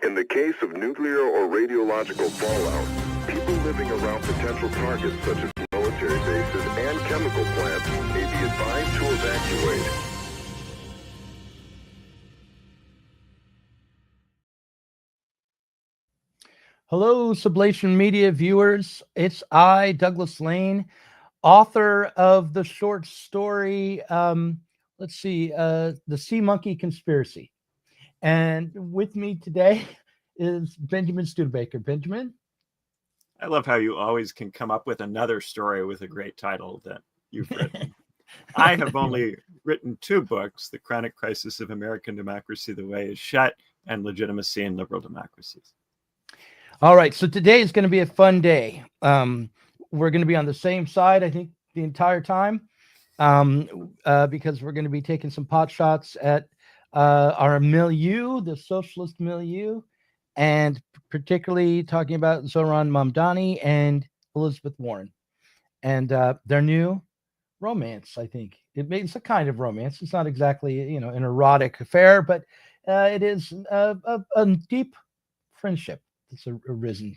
In the case of nuclear or radiological fallout, people living around potential targets such as military bases and chemical plants may be advised to evacuate. Hello, Sublation Media viewers. It's I, Douglas Lain, author of the short story, the Sea Monkey Conspiracy. And with me today is Benjamin Studebaker. Benjamin? I love how you always can come up with another story with a great title that you've written. I have only written 2 books, The Chronic Crisis of American Democracy, The Way is Shut, and Legitimacy in Liberal Democracies. All right, so today is going to be a fun day. We're going to be on the same side, I think, the entire time, because we're going to be taking some pot shots at our milieu, the socialist milieu, and particularly talking about Zohran Mamdani and Elizabeth Warren and their new romance. I think it's a kind of romance. It's not exactly, an erotic affair, but it is a deep friendship that's arisen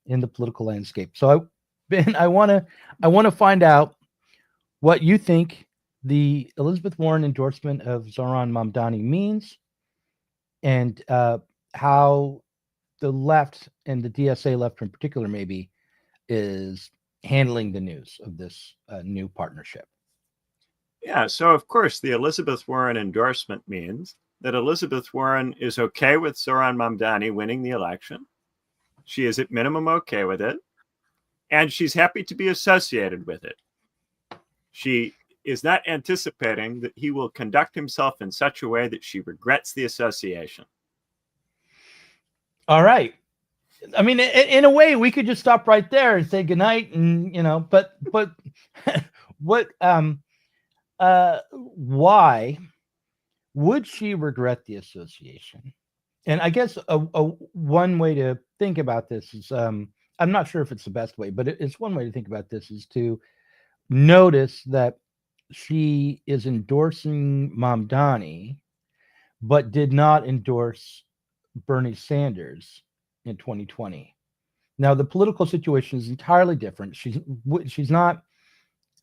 in the political landscape. So, Ben, I want to find out what you think the Elizabeth Warren endorsement of Zohran Mamdani means, and how the left, and the DSA left in particular, maybe, is handling the news of this new partnership. Yeah, so of course, the Elizabeth Warren endorsement means that Elizabeth Warren is okay with Zohran Mamdani winning the election. She is at minimum okay with it, and she's happy to be associated with it. She is not anticipating that he will conduct himself in such a way that she regrets the association. All right. I mean, in a way, we could just stop right there and say goodnight, and but what why would she regret the association? And I guess a one way to think about this is, I'm not sure if it's the best way, but it's one way to think about this, is to notice that she is endorsing Mamdani, but did not endorse Bernie Sanders in 2020. Now, the political situation is entirely different. She's not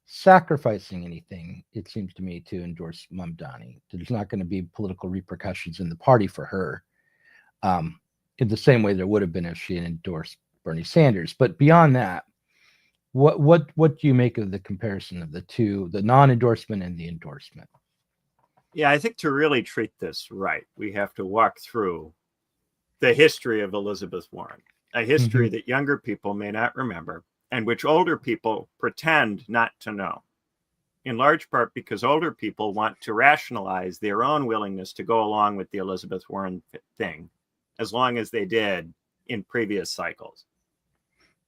sacrificing anything, it seems to me, to endorse Mamdani. There's not going to be political repercussions in the party for her, in the same way there would have been if she had endorsed Bernie Sanders. But beyond that, what do you make of the comparison of the two, the non-endorsement and the endorsement? Yeah, I think to really treat this right, we have to walk through the history of Elizabeth Warren, a history that younger people may not remember, and which older people pretend not to know, in large part because older people want to rationalize their own willingness to go along with the Elizabeth Warren thing, as long as they did in previous cycles.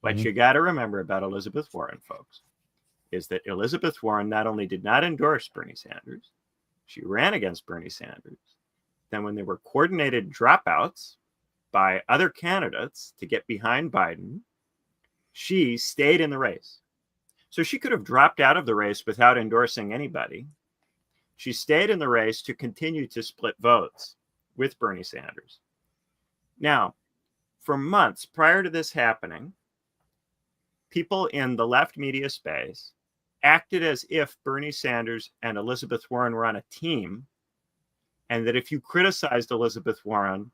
What you got to remember about Elizabeth Warren, folks, is that Elizabeth Warren not only did not endorse Bernie Sanders, she ran against Bernie Sanders. Then when there were coordinated dropouts by other candidates to get behind Biden, she stayed in the race. So she could have dropped out of the race without endorsing anybody. She stayed in the race to continue to split votes with Bernie Sanders. Now, for months prior to this happening, people in the left media space acted as if Bernie Sanders and Elizabeth Warren were on a team, and that if you criticized Elizabeth Warren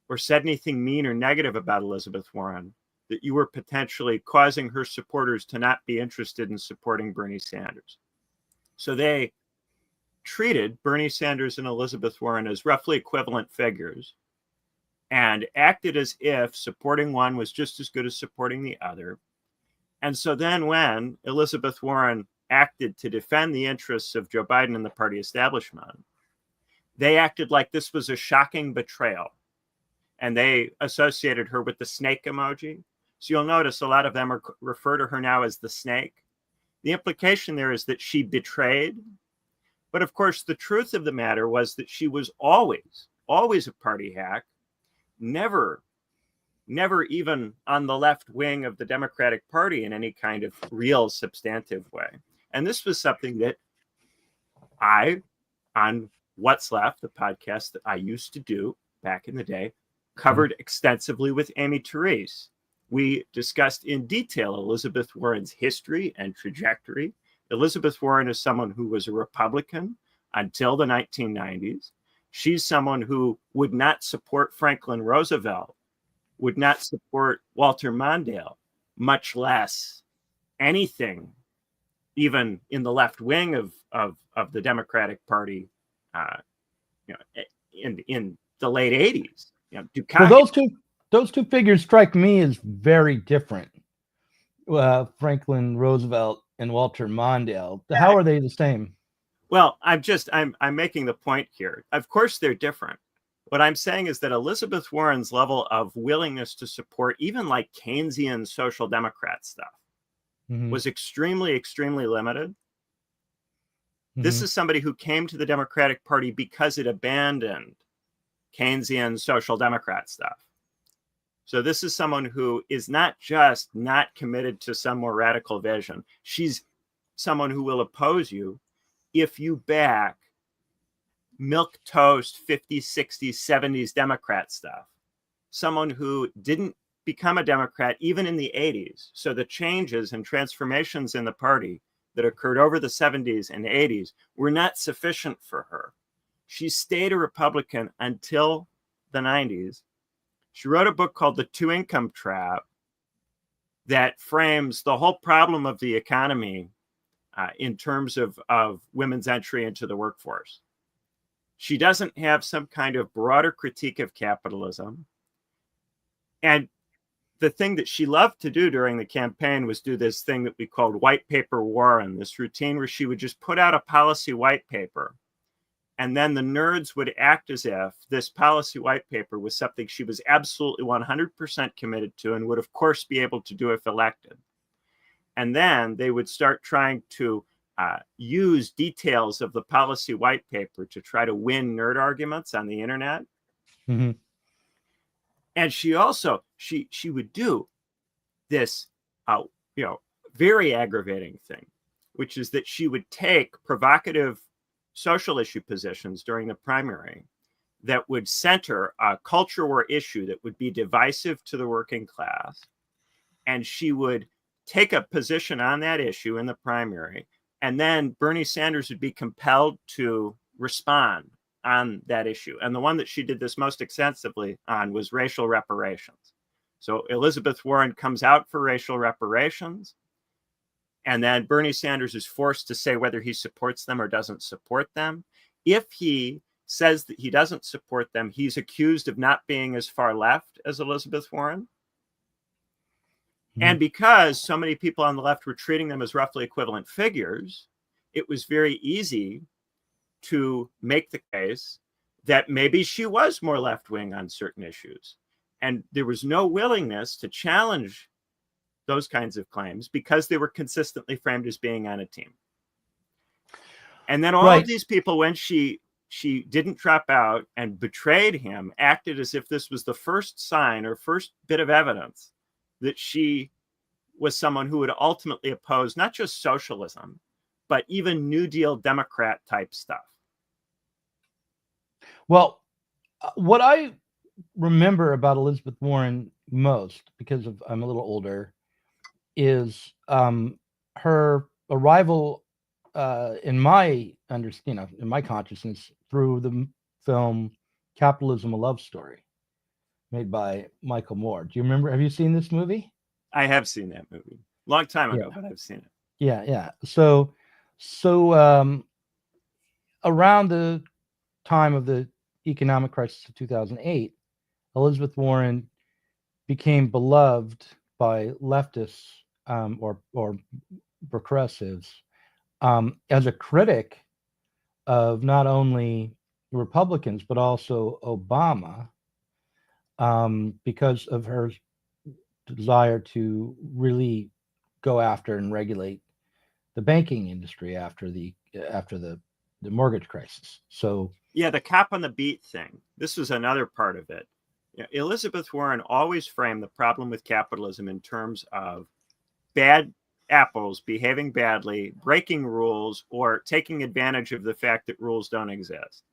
or said anything mean or negative about Elizabeth Warren, that you were potentially causing her supporters to not be interested in supporting Bernie Sanders. So they treated Bernie Sanders and Elizabeth Warren as roughly equivalent figures and acted as if supporting one was just as good as supporting the other. And so then when Elizabeth Warren acted to defend the interests of Joe Biden and the party establishment, they acted like this was a shocking betrayal. And they associated her with the snake emoji. So you'll notice a lot of them refer to her now as the snake. The implication there is that she betrayed. But of course, the truth of the matter was that she was always a party hack, never even on the left wing of the Democratic Party in any kind of real substantive way. And this was something that I, on What's Left, the podcast that I used to do back in the day, covered extensively with Amy Therese. We discussed in detail Elizabeth Warren's history and trajectory. Elizabeth Warren is someone who was a Republican until the 1990s. She's someone who would not support Franklin Roosevelt, would not support Walter Mondale, much less anything, even in the left wing of the Democratic Party, in the late 80s. Well, those two figures strike me as very different. Franklin Roosevelt and Walter Mondale. How are they the same? Well, I'm making the point here. Of course, they're different. What I'm saying is that Elizabeth Warren's level of willingness to support even like Keynesian social democrat stuff was extremely, extremely limited. This is somebody who came to the Democratic Party because it abandoned Keynesian social democrat stuff. So this is someone who is not just not committed to some more radical vision. She's someone who will oppose you if you back milk toast 50s, 60s, 70s Democrat stuff. Someone who didn't become a Democrat even in the 80s. So the changes and transformations in the party that occurred over the 70s and 80s were not sufficient for her. She stayed a Republican until the 90s. She wrote a book called The Two-Income Trap that frames the whole problem of the economy in terms of women's entry into the workforce. She doesn't have some kind of broader critique of capitalism. And the thing that she loved to do during the campaign was do this thing that we called white paper Warren, this routine where she would just put out a policy white paper. And then the nerds would act as if this policy white paper was something she was absolutely 100% committed to and would, of course, be able to do if elected. And then they would start trying to use details of the policy white paper to try to win nerd arguments on the internet. Mm-hmm. And she also, she would do this, very aggravating thing, which is that she would take provocative social issue positions during the primary that would center a culture war issue that would be divisive to the working class. And she would take a position on that issue in the primary. And then Bernie Sanders would be compelled to respond on that issue. And the one that she did this most extensively on was racial reparations. So Elizabeth Warren comes out for racial reparations. And then Bernie Sanders is forced to say whether he supports them or doesn't support them. If he says that he doesn't support them, he's accused of not being as far left as Elizabeth Warren. Mm-hmm. And because so many people on the left were treating them as roughly equivalent figures, it was very easy to make the case that maybe she was more left-wing on certain issues. And there was no willingness to challenge those kinds of claims because they were consistently framed as being on a team. And then all of these people, when she didn't drop out and betrayed him, acted as if this was the first sign or first bit of evidence that she was someone who would ultimately oppose not just socialism, but even New Deal Democrat type stuff. Well, what I remember about Elizabeth Warren most, because I'm a little older, is her arrival in my in my consciousness through the film Capitalism: A Love Story, made by Michael Moore. Do you remember? Have you seen this movie? I have seen that movie. Long time ago, but I've seen it. Yeah. So around the time of the economic crisis of 2008, Elizabeth Warren became beloved by leftists or progressives as a critic of not only Republicans but also Obama, because of her desire to really go after and regulate the banking industry after the mortgage crisis. So yeah, the cop on the beat thing. This was another part of it. Elizabeth Warren always framed the problem with capitalism in terms of bad apples behaving badly, breaking rules, or taking advantage of the fact that rules don't exist.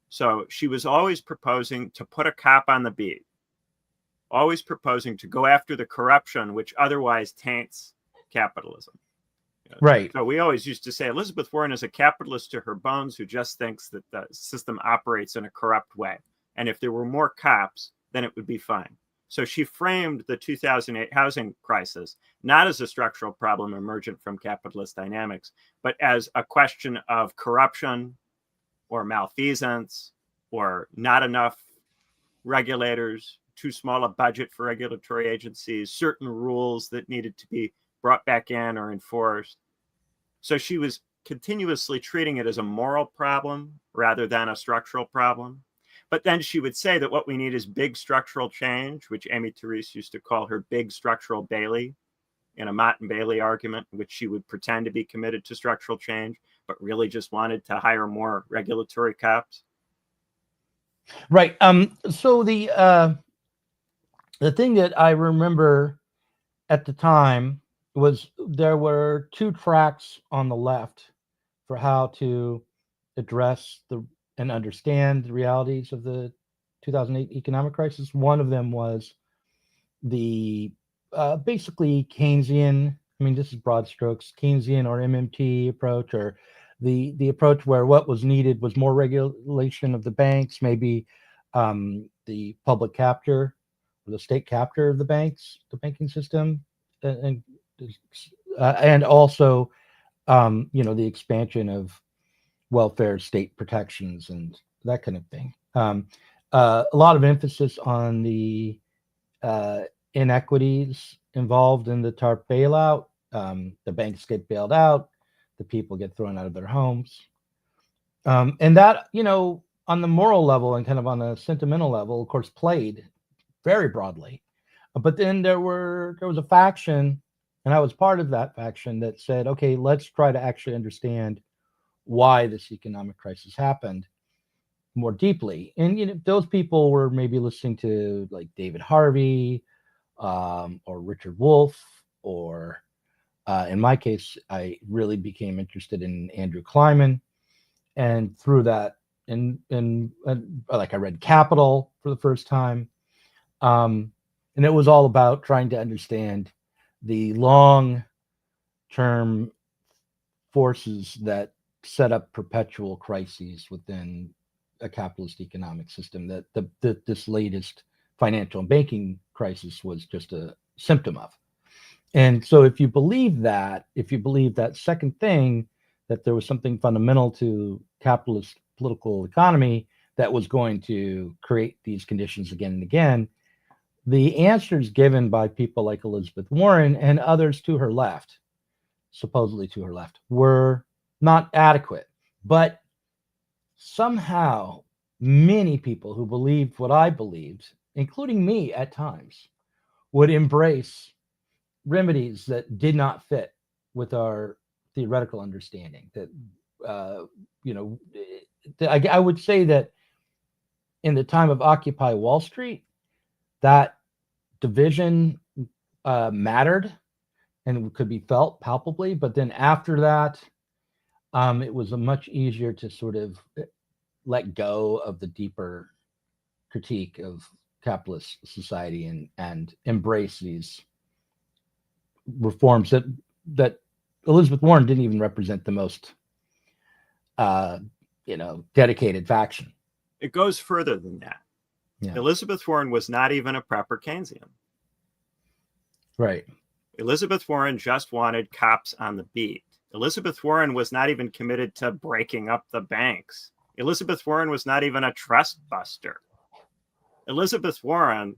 So she was always proposing to put a cop on the beat. always proposing to go after the corruption which otherwise taints capitalism. Right. So we always used to say Elizabeth Warren is a capitalist to her bones who just thinks that the system operates in a corrupt way. And if there were more cops, then it would be fine. So she framed the 2008 housing crisis not as a structural problem emergent from capitalist dynamics, but as a question of corruption or malfeasance or not enough regulators, too small a budget for regulatory agencies, certain rules that needed to be brought back in or enforced. So she was continuously treating it as a moral problem rather than a structural problem. But then she would say that what we need is big structural change, which Amy Therese used to call her big structural Bailey, in a Mott and Bailey argument, in which she would pretend to be committed to structural change, but really just wanted to hire more regulatory cops. Right. So the thing that I remember at the time was there were two tracks on the left for how to address and understand the realities of the 2008 economic crisis. One of them was the basically Keynesian, I mean, this is broad strokes, Keynesian or MMT approach, or the approach where what was needed was more regulation of the banks, maybe the public capture or the state capture of the banks, the banking system, and also the expansion of welfare state protections and that kind of thing. A lot of emphasis on the inequities involved in the TARP bailout. The banks get bailed out, the people get thrown out of their homes. And that, on the moral level and kind of on a sentimental level, of course, played very broadly. But then there was a faction, and I was part of that faction, that said, okay, let's try to actually understand why this economic crisis happened more deeply. And those people were maybe listening to like David Harvey or Richard Wolff, or in my case, I really became interested in Andrew Kleiman, and through that, and like I read Capital for the first time, and it was all about trying to understand the long-term forces that set up perpetual crises within a capitalist economic system that this latest financial and banking crisis was just a symptom of. And so if you believe that second thing, that there was something fundamental to capitalist political economy that was going to create these conditions again and again, the answers given by people like Elizabeth Warren and others to her left, supposedly to her left, were not adequate. But somehow many people who believed what I believed, including me at times, would embrace remedies that did not fit with our theoretical understanding. That I would say that in the time of Occupy Wall Street, that division mattered and could be felt palpably. But then after that, it was a much easier to sort of let go of the deeper critique of capitalist society and embrace these reforms that Elizabeth Warren didn't even represent the most dedicated faction. It goes further than that. Yeah. Elizabeth Warren was not even a proper Keynesian. Right. Elizabeth Warren just wanted cops on the beat. Elizabeth Warren was not even committed to breaking up the banks. Elizabeth Warren was not even a trust buster. Elizabeth Warren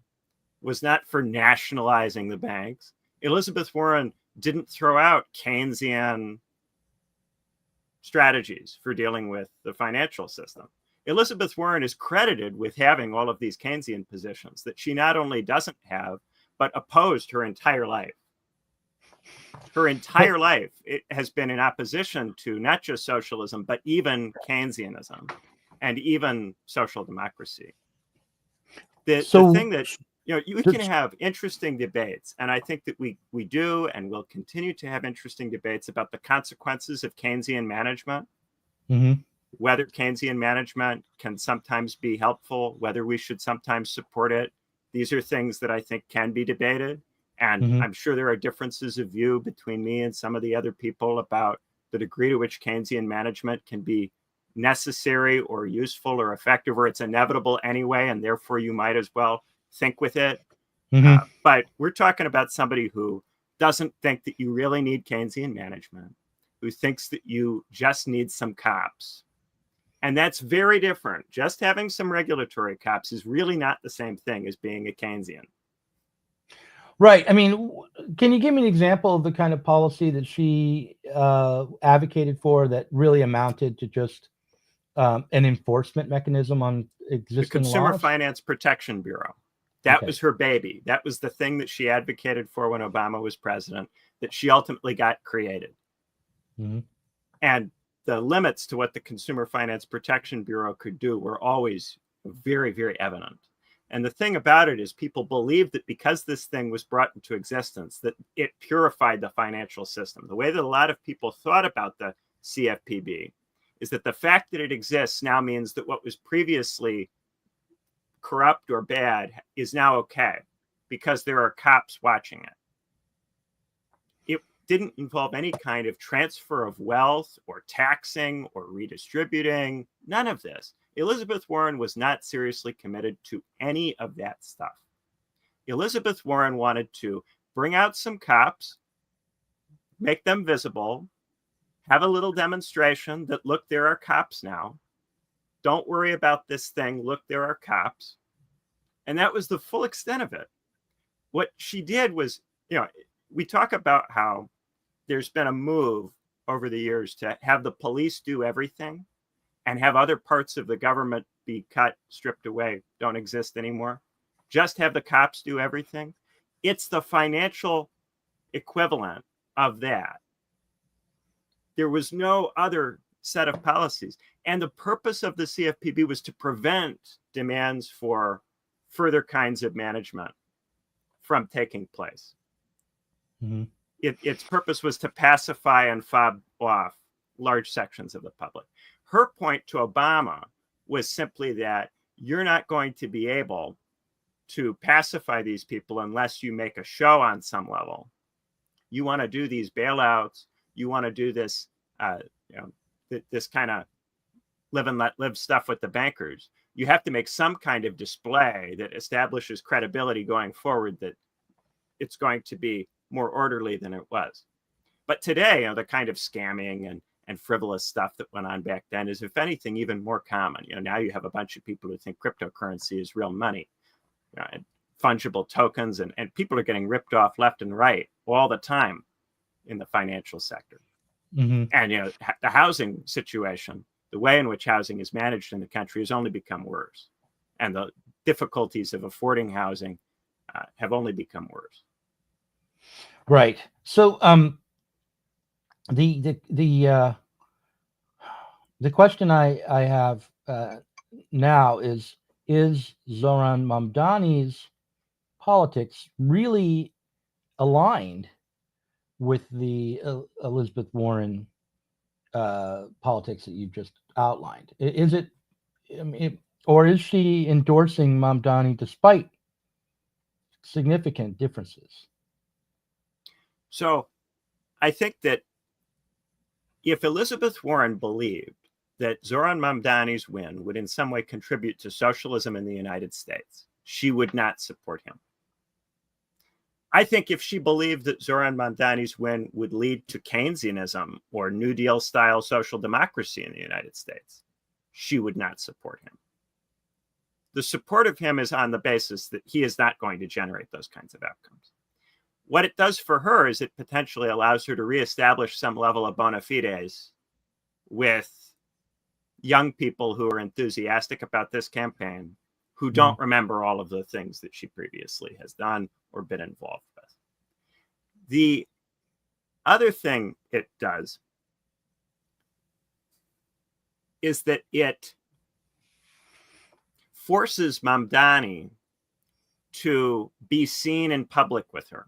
was not for nationalizing the banks. Elizabeth Warren didn't throw out Keynesian strategies for dealing with the financial system. Elizabeth Warren is credited with having all of these Keynesian positions that she not only doesn't have, but opposed her entire life. Her entire life, it has been in opposition to not just socialism, but even Keynesianism and even social democracy. The thing that, you can have interesting debates, and I think that we do and will continue to have interesting debates about the consequences of Keynesian management, whether Keynesian management can sometimes be helpful, whether we should sometimes support it, These are things that I think can be debated. And Mhm. I'm sure there are differences of view between me and some of the other people about the degree to which Keynesian management can be necessary or useful or effective, or it's inevitable anyway, and therefore you might as well think with it. Mhm. But we're talking about somebody who doesn't think that you really need Keynesian management, who thinks that you just need some cops. And that's very different. Just having some regulatory cops is really not the same thing as being a Keynesian. Right. I mean, can you give me an example of the kind of policy that she advocated for that really amounted to just an enforcement mechanism on The existing Consumer laws? Finance Protection Bureau. That Okay. was her baby. That was the thing that she advocated for when Obama was president, that she ultimately got created. Mhm. And the limits to what the Consumer Finance Protection Bureau could do were always very, very evident. And the thing about it is people believed that because this thing was brought into existence, that it purified the financial system. The way that a lot of people thought about the CFPB is that the fact that it exists now means that what was previously corrupt or bad is now okay because there are cops watching it. It didn't involve any kind of transfer of wealth or taxing or redistributing, none of this. Elizabeth Warren was not seriously committed to any of that stuff. Elizabeth Warren wanted to bring out some cops, make them visible, have a little demonstration that, look, there are cops now. Don't worry about this thing. Look, there are cops. And that was the full extent of it. What she did was, we talk about how there's been a move over the years to have the police do everything and have other parts of the government be cut, stripped away, don't exist anymore. Just have the cops do everything. It's the financial equivalent of that. There was no other set of policies. And the purpose of the CFPB was to prevent demands for further kinds of management from taking place. Mm-hmm. Its purpose was to pacify and fob off large sections of the public. Her point to Obama was simply that you're not going to be able to pacify these people unless you make a show on some level. You want to do these bailouts. You want to do this, this kind of live and let live stuff with the bankers. You have to make some kind of display that establishes credibility going forward that it's going to be more orderly than it was. But today, the kind of scamming and frivolous stuff that went on back then is, if anything, even more common. Now you have a bunch of people who think cryptocurrency is real money, and fungible tokens, and people are getting ripped off left and right all the time in the financial sector. Mm-hmm. And the housing situation, the way in which housing is managed in the country has only become worse, and the difficulties of affording housing have only become worse. Right. So the question I have now is Zohran Mamdani's politics really aligned with the Elizabeth Warren politics that you've just outlined? Is it, or is she endorsing Mamdani despite significant differences? So I think that if Elizabeth Warren believed that Zohran Mamdani's win would in some way contribute to socialism in the United States, she would not support him. I think if she believed that Zohran Mamdani's win would lead to Keynesianism or New Deal style social democracy in the United States, she would not support him. The support of him is on the basis that he is not going to generate those kinds of outcomes. What it does for her is it potentially allows her to reestablish some level of bona fides with young people who are enthusiastic about this campaign, who don't remember all of the things that she previously has done or been involved with. The other thing it does is that it forces Mamdani to be seen in public with her.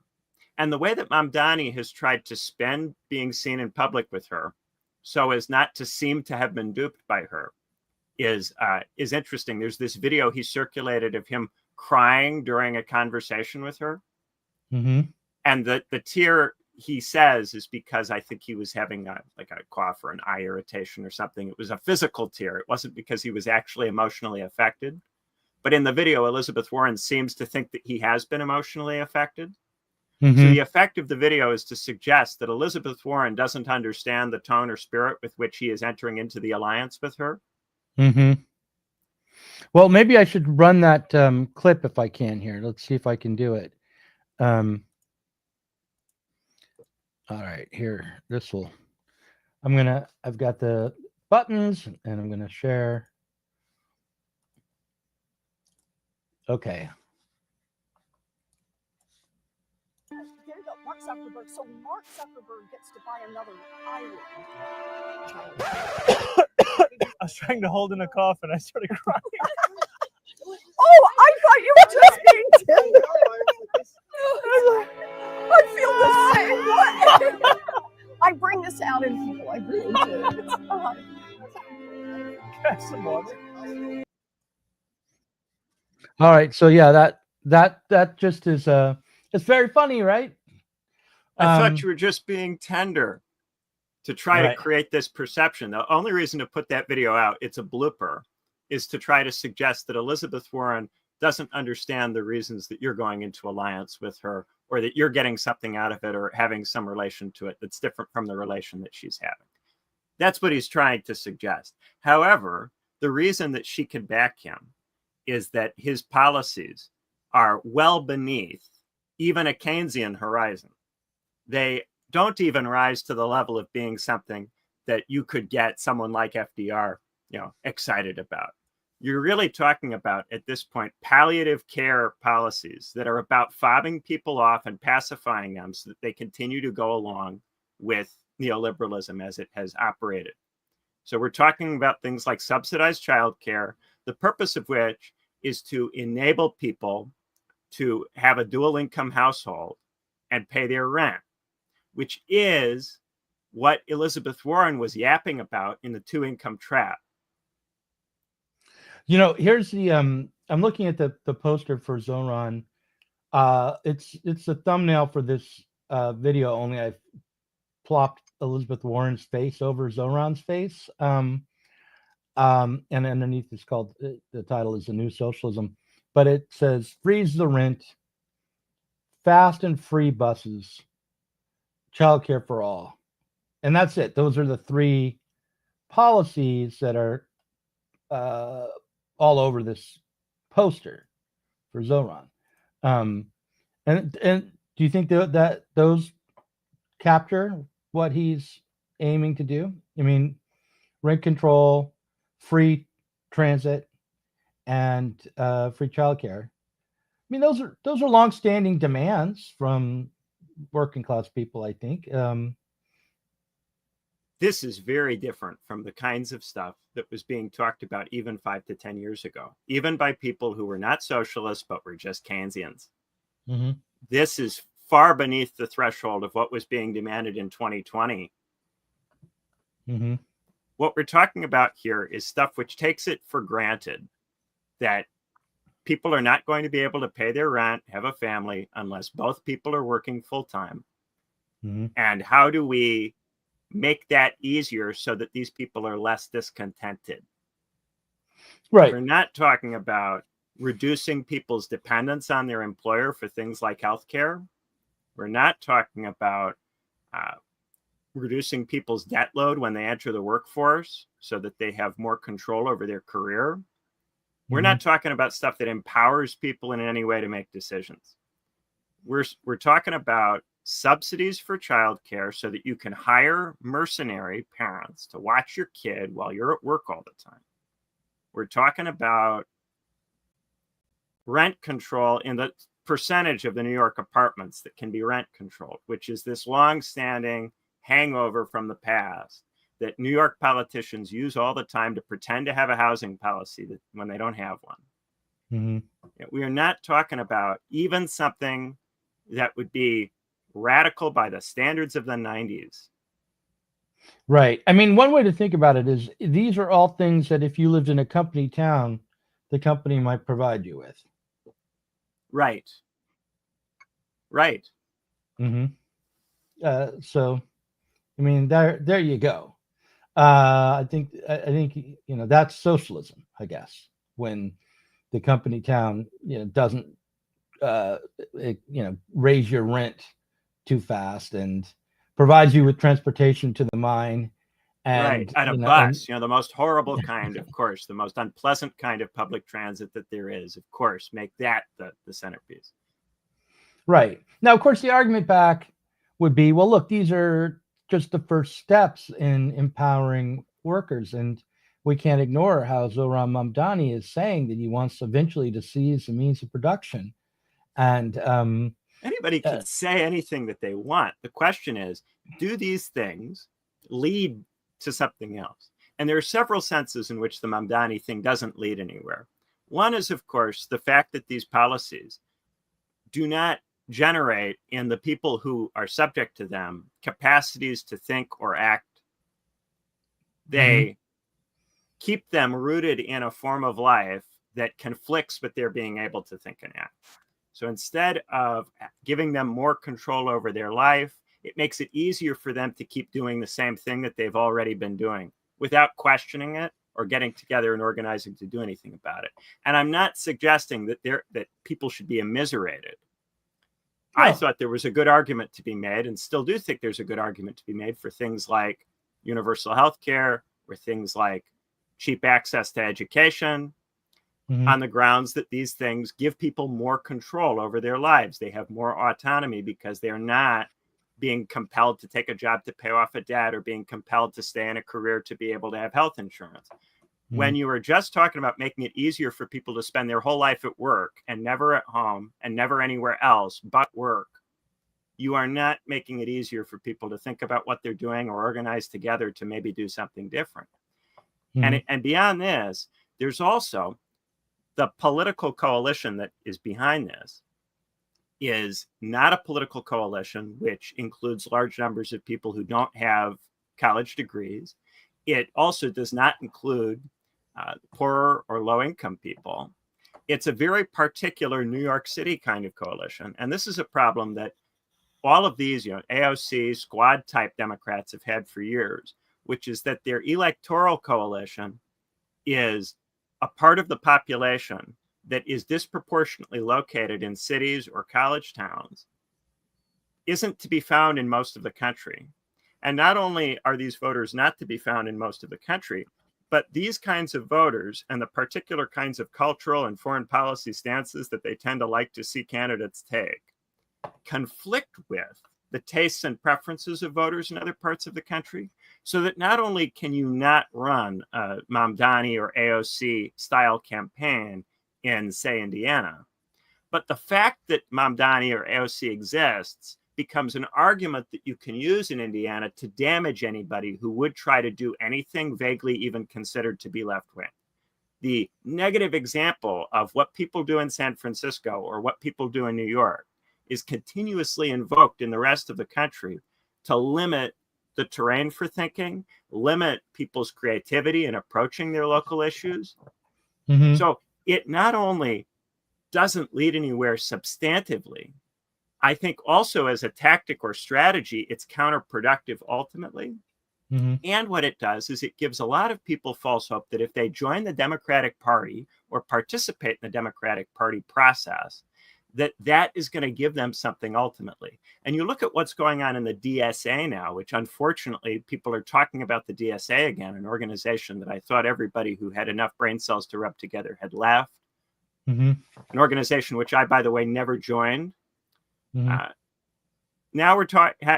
And the way that Mamdani has tried to spend being seen in public with her so as not to seem to have been duped by her is interesting. There's this video he circulated of him crying during a conversation with her. Mm-hmm. And the tear, he says, is because I think he was having a cough or an eye irritation or something. It was a physical tear. It wasn't because he was actually emotionally affected. But in the video, Elizabeth Warren seems to think that he has been emotionally affected. Mm-hmm. So the effect of the video is to suggest that Elizabeth Warren doesn't understand the tone or spirit with which he is entering into the alliance with her. Mm-hmm. Well, maybe I should run that clip if I can here. Let's see if I can do it. All right, here. I've got the buttons and I'm gonna share. Okay. Mark Zuckerberg. So Mark Zuckerberg gets to buy another island. I was trying to hold in a cough and I started crying. Oh, I thought you were just being tender. I feel the same way. I bring this out in people. I really do. Got some water. All right. So yeah, that just is it's very funny, right? I thought you were just being tender to try Right. to create this perception. The only reason to put that video out, it's a blooper, is to try to suggest that Elizabeth Warren doesn't understand the reasons that you're going into alliance with her, or that you're getting something out of it or having some relation to it that's different from the relation that she's having. That's what he's trying to suggest. However, the reason that she can back him is that his policies are well beneath even a Keynesian horizon. They don't even rise to the level of being something that you could get someone like FDR, excited about. You're really talking about, at this point, palliative care policies that are about fobbing people off and pacifying them so that they continue to go along with neoliberalism as it has operated. So we're talking about things like subsidized childcare, the purpose of which is to enable people to have a dual income household and pay their rent, which is what Elizabeth Warren was yapping about in the two-income trap. Here's the I'm looking at the poster for Zohran. It's the thumbnail for this video, only I've plopped Elizabeth Warren's face over Zohran's face. And underneath it's called, the title is The New Socialism, but it says freeze the rent, fast and free buses, childcare for all. And that's it. Those are the three policies that are all over this poster for Zohran. And do you think that those capture what he's aiming to do? I mean, rent control, free transit, and free childcare. I mean, those are longstanding demands from working class people, I think. This is very different from the kinds of stuff that was being talked about even 5 to 10 years ago, even by people who were not socialists, but were just Keynesians. Mm-hmm. This is far beneath the threshold of what was being demanded in 2020. Mm-hmm. What we're talking about here is stuff which takes it for granted that people are not going to be able to pay their rent, have a family, unless both people are working full time. Mm-hmm. And how do we make that easier so that these people are less discontented? Right. We're not talking about reducing people's dependence on their employer for things like healthcare. We're not talking about reducing people's debt load when they enter the workforce so that they have more control over their career. We're not talking about stuff that empowers people in any way to make decisions. We're talking about subsidies for childcare so that you can hire mercenary parents to watch your kid while you're at work all the time. We're talking about rent control in the percentage of the New York apartments that can be rent controlled, which is this long-standing hangover from the past that New York politicians use all the time to pretend to have a housing policy that, when they don't have one. Mm-hmm. We are not talking about even something that would be radical by the standards of the 90s. Right. I mean, one way to think about it is these are all things that if you lived in a company town, the company might provide you with. Right. Right. Hmm. So, I mean, there you go. I think that's socialism, I guess, when the company town doesn't raise your rent too fast and provides you with transportation to the mine Right. and And a bus, the most horrible kind, of course, the most unpleasant kind of public transit that there is, of course, make that the centerpiece. right. Now, of course, the argument back would be, well, look, these are just the first steps in empowering workers, and we can't ignore how Zohran Mamdani is saying that he wants eventually to seize the means of production. And anybody can say anything that they want. The question is, do these things lead to something else? And there are several senses in which the Mamdani thing doesn't lead anywhere. One is, of course, the fact that these policies do not generate in the people who are subject to them capacities to think or act. They keep them rooted in a form of life that conflicts with their being able to think and act. So instead of giving them more control over their life, it makes it easier for them to keep doing the same thing that they've already been doing without questioning it or getting together and organizing to do anything about it. And I'm not suggesting that people should be immiserated. No. I thought there was a good argument to be made, and still do think there's a good argument to be made for things like universal health care or things like cheap access to education, on the grounds that these things give people more control over their lives. They have more autonomy because they're not being compelled to take a job to pay off a debt or being compelled to stay in a career to be able to have health insurance. When you are just talking about making it easier for people to spend their whole life at work and never at home and never anywhere else but work, you are not making it easier for people to think about what they're doing or organize together to maybe do something different. And beyond this, there's also the political coalition that is behind this is not a political coalition which includes large numbers of people who don't have college degrees. It also does not include poorer or low-income people. It's a very particular New York City kind of coalition. And this is a problem that all of these, AOC, squad-type Democrats have had for years, which is that their electoral coalition is a part of the population that is disproportionately located in cities or college towns isn't to be found in most of the country. And not only are these voters not to be found in most of the country, but these kinds of voters and the particular kinds of cultural and foreign policy stances that they tend to like to see candidates take conflict with the tastes and preferences of voters in other parts of the country, so that not only can you not run a Mamdani or AOC style campaign in, say, Indiana, but the fact that Mamdani or AOC exists becomes an argument that you can use in Indiana to damage anybody who would try to do anything vaguely even considered to be left-wing. The negative example of what people do in San Francisco or what people do in New York is continuously invoked in the rest of the country to limit the terrain for thinking, limit people's creativity in approaching their local issues. So it not only doesn't lead anywhere substantively, I think also as a tactic or strategy, it's counterproductive ultimately. And what it does is it gives a lot of people false hope that if they join the Democratic Party or participate in the Democratic Party process, that is going to give them something ultimately. And you look at what's going on in the DSA now, which unfortunately people are talking about the DSA again, an organization that I thought everybody who had enough brain cells to rub together had left. An organization which I, by the way, never joined. Now we're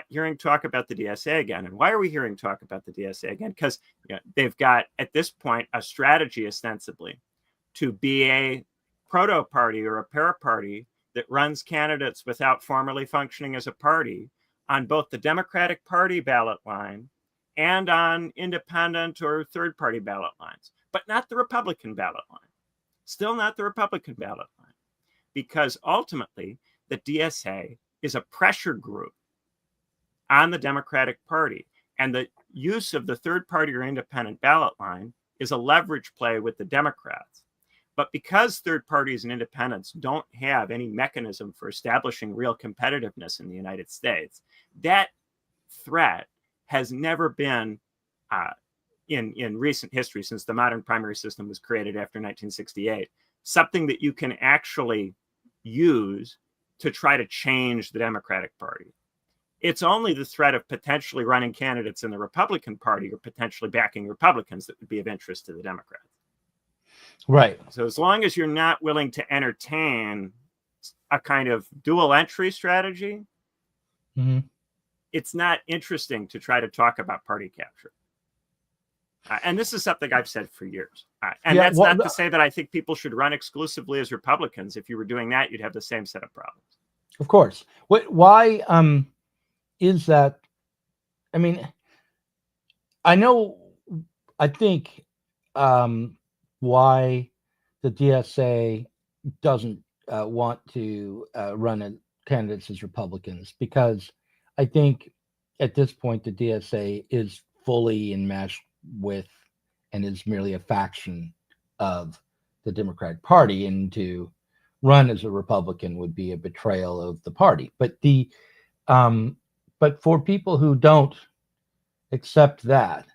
hearing talk about the DSA again. And why are we hearing talk about the DSA again? Because they've got, at this point, a strategy ostensibly to be a proto-party or a para-party that runs candidates without formally functioning as a party on both the Democratic Party ballot line and on independent or third-party ballot lines, but not the Republican ballot line. Still not the Republican ballot line, because ultimately the DSA is a pressure group on the Democratic Party, and the use of the third party or independent ballot line is a leverage play with the Democrats. But because third parties and independents don't have any mechanism for establishing real competitiveness in the United States, that threat has never been in recent history, since the modern primary system was created after 1968, something that you can actually use to try to change the Democratic Party. It's only the threat of potentially running candidates in the Republican Party or potentially backing Republicans that would be of interest to the Democrats. Right. So as long as you're not willing to entertain a kind of dual entry strategy, it's not interesting to try to talk about party capture. And this is something I've said for years. And that's not to say that I think people should run exclusively as Republicans. If you were doing that, you'd have the same set of problems. Of course. Why is that? I mean, I think why the DSA doesn't want to run candidates as Republicans, because I think at this point the DSA is fully enmeshed with and is merely a faction of the Democratic Party, and to run as a Republican would be a betrayal of the party. But but for people who don't accept that,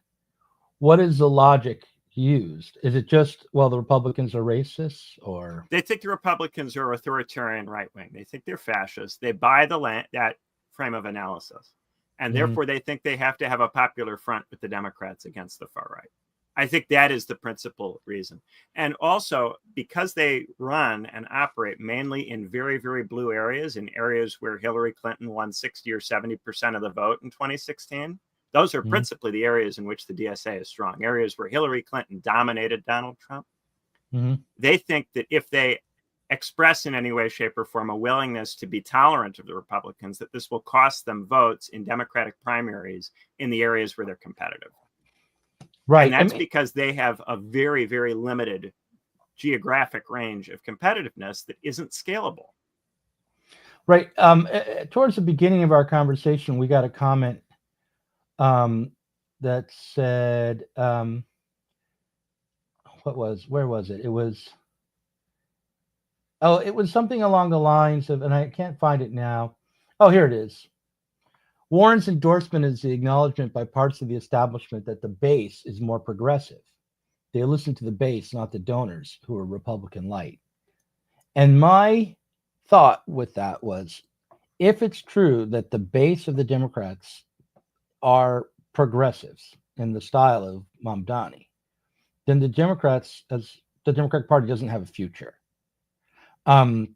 what is the logic used? Is it just, well, the Republicans are racists, or they think the Republicans are authoritarian right wing? They think they're fascist. They buy that frame of analysis, and therefore they think they have to have a popular front with the Democrats against the far right. I think that is the principal reason. And also because they run and operate mainly in very, very blue areas, in areas where Hillary Clinton won 60 or 70% of the vote in 2016. Those are principally the areas in which the DSA is strong, areas where Hillary Clinton dominated Donald Trump. They think that if they express in any way, shape, or form a willingness to be tolerant of the Republicans, that this will cost them votes in Democratic primaries in the areas where they're competitive. right? And that's because they have a very, very limited geographic range of competitiveness that isn't scalable. Right. Towards the beginning of our conversation, we got a comment that said, where was it? It was something along the lines of, and I can't find it now. Oh, here it is. Warren's endorsement is the acknowledgement by parts of the establishment that the base is more progressive. They listen to the base, not the donors, who are Republican light. And my thought with that was, if it's true that the base of the Democrats are progressives in the style of Mamdani, then the Democratic Party doesn't have a future.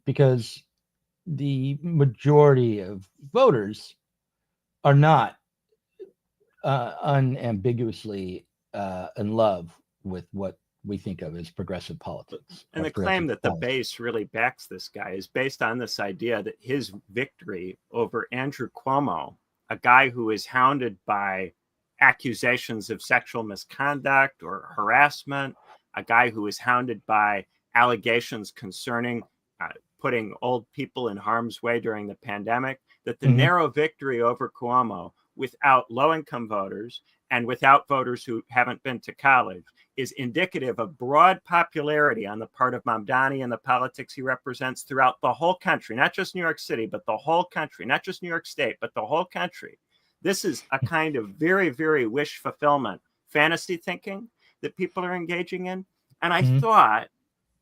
Because the majority of voters are not unambiguously in love with what we think of as progressive politics. And the claim that the base really backs this guy is based on this idea that his victory over Andrew Cuomo, a guy who is hounded by accusations of sexual misconduct or harassment, a guy who is hounded by allegations concerning putting old people in harm's way during the pandemic, that the narrow victory over Cuomo without low-income voters and without voters who haven't been to college is indicative of broad popularity on the part of Mamdani and the politics he represents throughout the whole country, not just New York City, but the whole country, not just New York State, but the whole country. This is a kind of very, very wish fulfillment fantasy thinking that people are engaging in. And I thought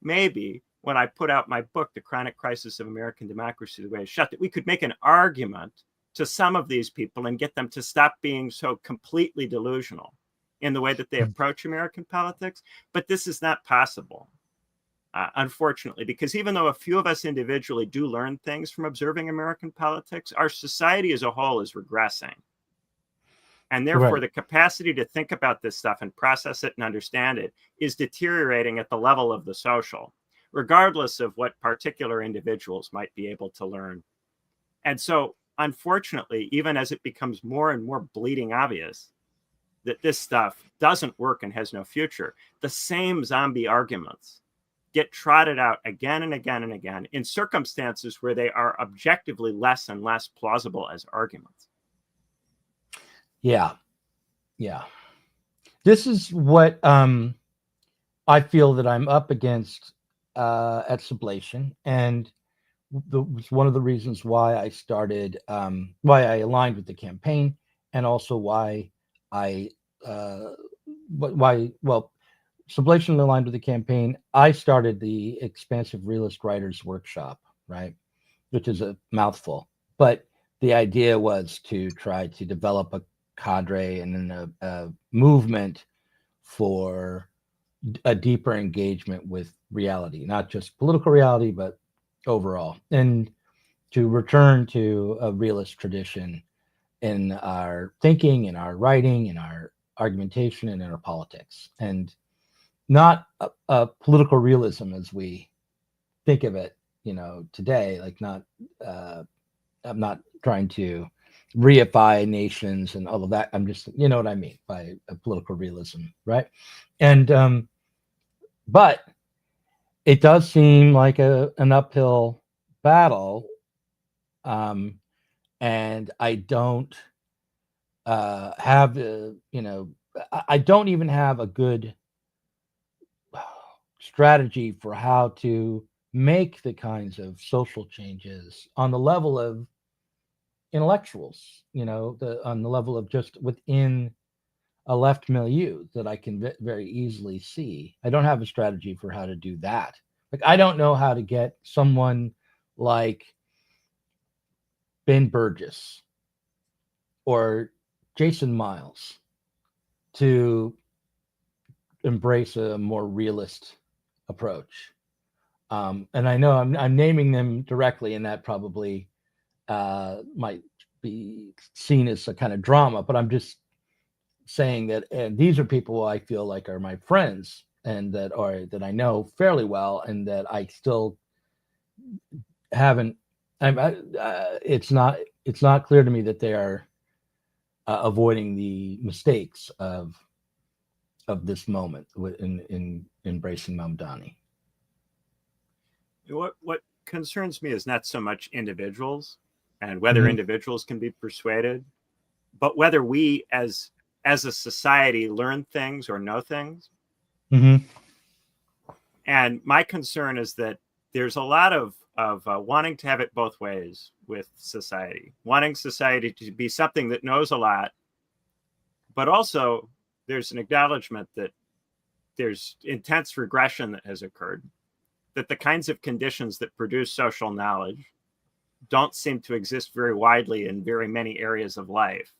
maybe when I put out my book, The Chronic Crisis of American Democracy, The Way It's Shut, that we could make an argument to some of these people and get them to stop being so completely delusional in the way that they approach American politics. But this is not possible, unfortunately, because even though a few of us individually do learn things from observing American politics, our society as a whole is regressing. And therefore, the capacity to think about this stuff and process it and understand it is deteriorating at the level of the social, regardless of what particular individuals might be able to learn. And so, unfortunately, even as it becomes more and more bleeding obvious that this stuff doesn't work and has no future, the same zombie arguments get trotted out again and again and again in circumstances where they are objectively less and less plausible as arguments. Yeah. This is what I feel that I'm up against at Sublation, and was one of the reasons why I started, why I aligned with the campaign, and also why I, well, Sublation aligned with the campaign. I started the Expansive Realist Writers Workshop, right, which is a mouthful, but the idea was to try to develop a cadre and then a movement for a deeper engagement with reality, not just political reality, but overall, and to return to a realist tradition in our thinking, in our writing, in our argumentation, and in our politics, and not a political realism as we think of it, today. Like, not, I'm not trying to reify nations and all of that. I'm just, you know what I mean by a political realism, right? And but it does seem like an uphill battle, and I don't have I don't even have a good strategy for how to make the kinds of social changes on the level of intellectuals, on the level of just within a left milieu that I can very easily see. I don't have a strategy for how to do that. Like, I don't know how to get someone like Ben Burgess or Jason Miles to embrace a more realist approach. And I know I'm naming them directly, and that probably might be seen as a kind of drama, but I'm just saying that, and these are people I feel like are my friends, and that I know fairly well, and that I still haven't. It's not clear to me that they are avoiding the mistakes of this moment in embracing Mamdani. What concerns me is not so much individuals and whether individuals can be persuaded, but whether we as a society learn things or know things. Mm-hmm. And my concern is that there's a lot of wanting to have it both ways with society, wanting society to be something that knows a lot, but also there's an acknowledgement that there's intense regression that has occurred, that the kinds of conditions that produce social knowledge don't seem to exist very widely in very many areas of life.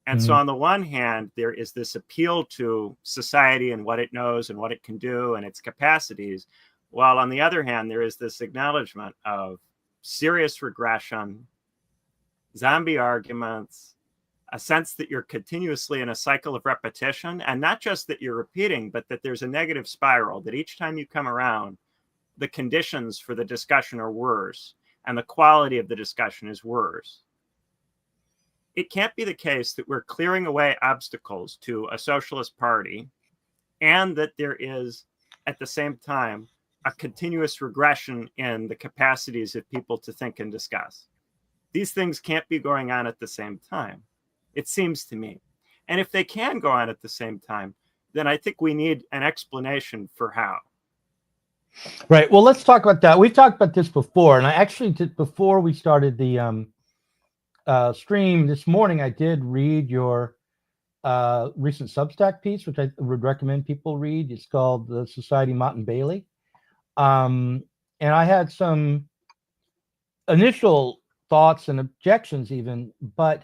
And so on the one hand, there is this appeal to society and what it knows and what it can do and its capacities, while on the other hand, there is this acknowledgement of serious regression, zombie arguments, a sense that you're continuously in a cycle of repetition, and not just that you're repeating, but that there's a negative spiral, that each time you come around, the conditions for the discussion are worse and the quality of the discussion is worse. It can't be the case that we're clearing away obstacles to a socialist party and that there is, at the same time, a continuous regression in the capacities of people to think and discuss. These things can't be going on at the same time, it seems to me. And if they can go on at the same time, then I think we need an explanation for how. Right. Well, let's talk about that. We've talked about this before, and I actually did, before we started the stream this morning, I did read your recent Substack piece, which I would recommend people read. It's called The Society Mott and Bailey. And I had some initial thoughts and objections even, but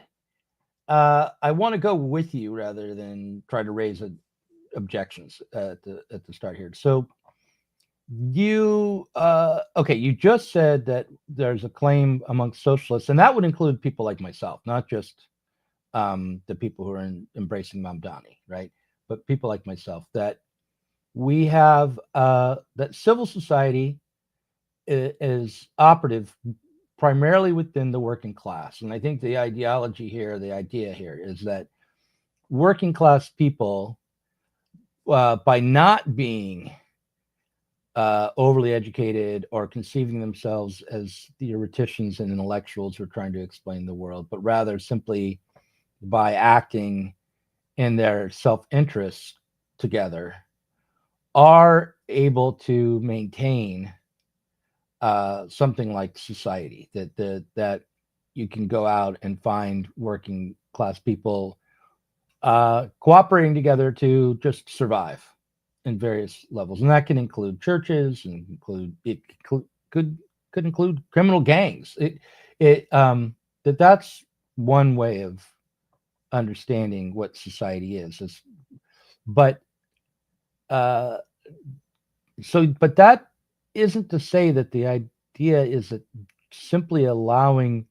I want to go with you rather than try to raise objections at the start here. So you you just said that there's a claim amongst socialists, and that would include people like myself, not just the people who are embracing Mamdani, right? But people like myself, that we have that civil society is operative primarily within the working class. And I think the idea here is that working class people, by not being overly educated or conceiving themselves as theoreticians and intellectuals who are trying to explain the world, but rather simply by acting in their self-interest together, are able to maintain something like society, that you can go out and find working class people cooperating together to just survive in various levels, and that can include churches, and could include criminal gangs. That's one way of understanding what society is but but that isn't to say that the idea is that simply allowing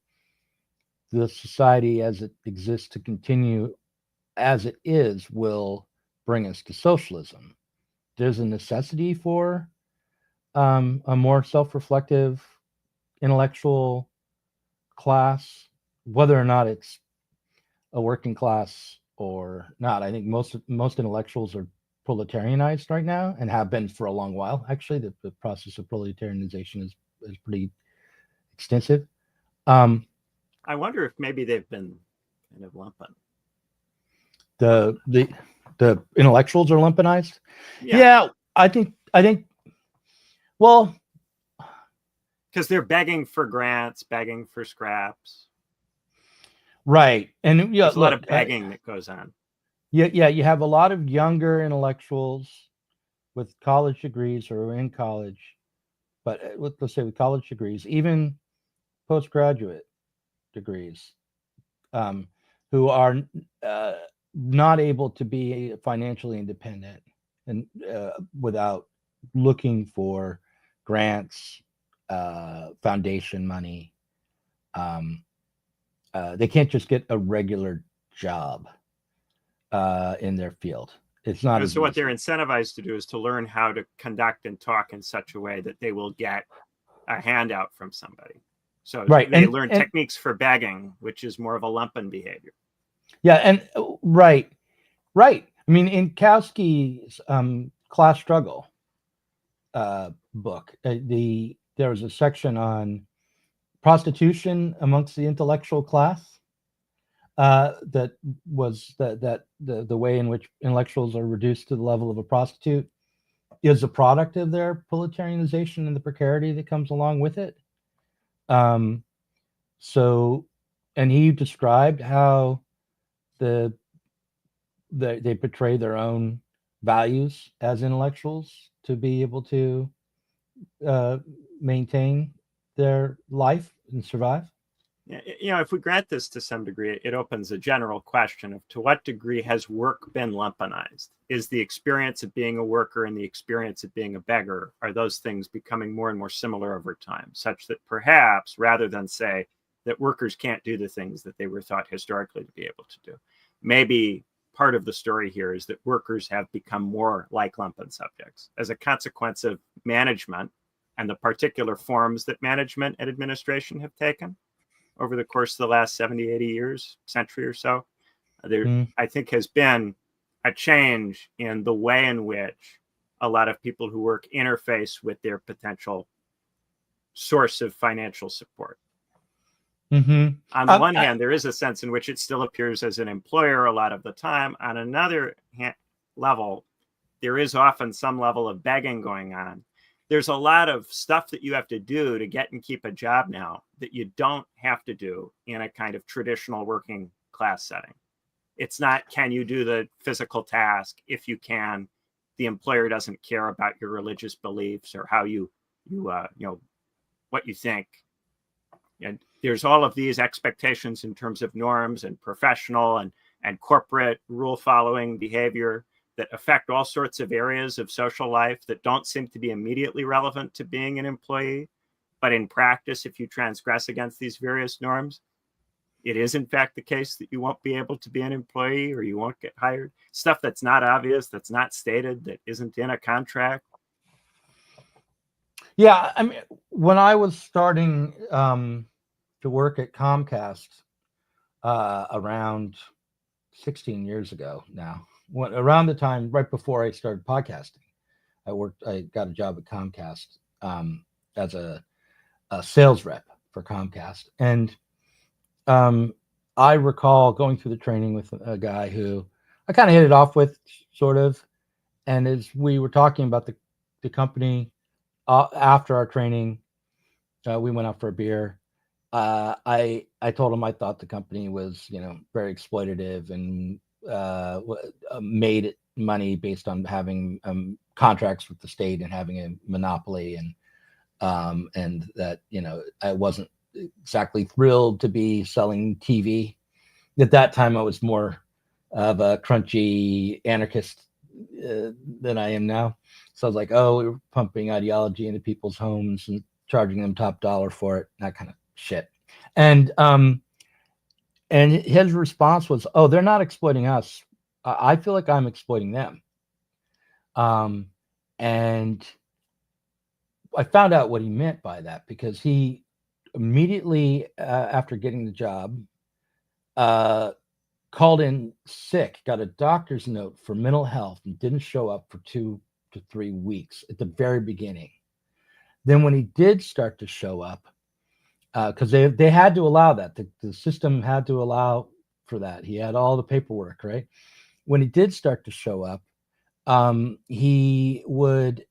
the society as it exists to continue as it is will bring us to socialism. There's a necessity for a more self-reflective intellectual class, whether or not it's a working class or not. I think most intellectuals are proletarianized right now, and have been for a long while. Actually, the process of proletarianization is pretty extensive. I wonder if maybe they've been kind of lumpen. The intellectuals are lumpenized. Yeah, I think. Well, because they're begging for grants, begging for scraps. Right, and there's a lot of begging that goes on. Yeah, you have a lot of younger intellectuals with college degrees or in college, but let's say with college degrees, even postgraduate degrees, who are not able to be financially independent and without looking for grants, foundation money. They can't just get a regular job in their field. It's not. So what they're incentivized to do is to learn how to conduct and talk in such a way that they will get a handout from somebody. So they learn techniques for begging, which is more of a lumpen behavior. Yeah, and right. I mean, in Kautsky's class struggle book, there was a section on prostitution amongst the intellectual class. That was the way in which intellectuals are reduced to the level of a prostitute is a product of their proletarianization and the precarity that comes along with it. So, and he described how they portray their own values as intellectuals to be able to maintain their life and survive. If we grant this to some degree, it opens a general question of to what degree has work been lumpenized? Is the experience of being a worker and the experience of being a beggar, are those things becoming more and more similar over time, such that perhaps rather than say that workers can't do the things that they were thought historically to be able to do, maybe part of the story here is that workers have become more like lumpen subjects as a consequence of management and the particular forms that management and administration have taken over the course of the last 70, 80 years, century or so. There, I think, has been a change in the way in which a lot of people who work interface with their potential source of financial support. On the one hand, there is a sense in which it still appears as an employer a lot of the time. On another level, there is often some level of begging going on. There's a lot of stuff that you have to do to get and keep a job now that you don't have to do in a kind of traditional working class setting. It's not, can you do the physical task? If you can, the employer doesn't care about your religious beliefs or how you what you think. And there's all of these expectations in terms of norms and professional and corporate rule following behavior that affect all sorts of areas of social life that don't seem to be immediately relevant to being an employee. But in practice, if you transgress against these various norms, it is in fact the case that you won't be able to be an employee or you won't get hired. Stuff that's not obvious, that's not stated, that isn't in a contract. Yeah, I mean, when I was starting to work at Comcast around 16 years ago now, around the time right before I started podcasting, I got a job at Comcast as a sales rep for Comcast. And I recall going through the training with a guy who I kind of hit it off with, sort of. And as we were talking about the company after our training. We went out for a beer. I told him I thought the company was, very exploitative and made money based on having contracts with the state and having a monopoly, and that I wasn't exactly thrilled to be selling TV. At that time, I was more of a crunchy anarchist than I am now. So I was like, oh, we're pumping ideology into people's homes and charging them top dollar for it, that kind of shit. And his response was, oh, they're not exploiting us. I feel like I'm exploiting them. And I found out what he meant by that, because he immediately after getting the job called in sick, got a doctor's note for mental health, and didn't show up for 2 to 3 weeks at the very beginning. Then when he did start to show up, because they had to allow that, the system had to allow for that. He had all the paperwork, right? When he did start to show up, he would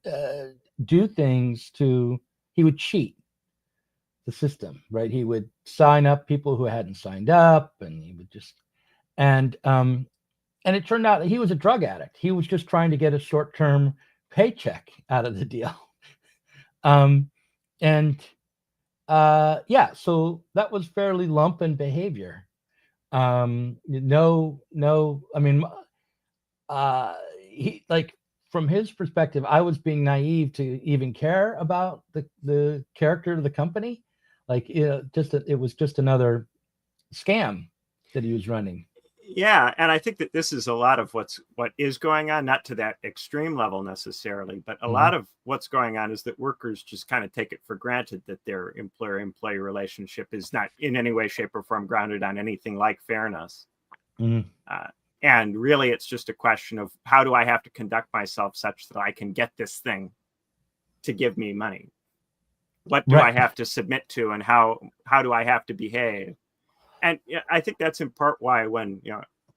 do things he would cheat the system, right? He would sign up people who hadn't signed up, and he would just, and it turned out that he was a drug addict. He was just trying to get a short-term paycheck out of the deal. So that was fairly lumpen behavior. He, like, from his perspective, I was being naive to even care about the character of the company. Like, it was just another scam that he was running. Yeah, and I think that this is a lot of what is going on, not to that extreme level necessarily, but a lot of what's going on is that workers just kind of take it for granted that their employer-employee relationship is not in any way, shape, or form grounded on anything like fairness. And really, it's just a question of, how do I have to conduct myself such that I can get this thing to give me money? What do I have to submit to, and how do I have to behave? And I think that's in part why when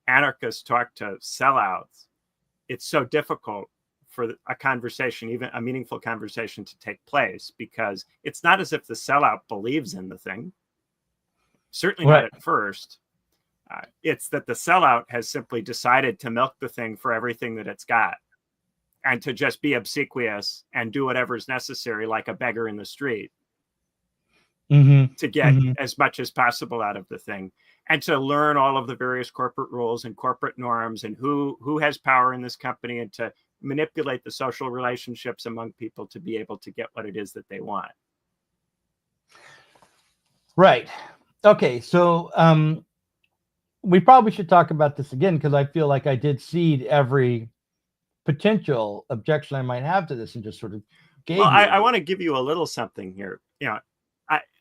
anarchists talk to sellouts, it's so difficult for a conversation, even a meaningful conversation, to take place, because it's not as if the sellout believes in the thing. Certainly not at first. It's that the sellout has simply decided to milk the thing for everything that it's got, and to just be obsequious and do whatever's necessary, like a beggar in the street, to get as much as possible out of the thing, and to learn all of the various corporate rules and corporate norms, and who has power in this company, and to manipulate the social relationships among people to be able to get what it is that they want. Right. Okay. So we probably should talk about this again, because I feel like I did seed every potential objection I might have to this, and just sort of gave I want to give you a little something here.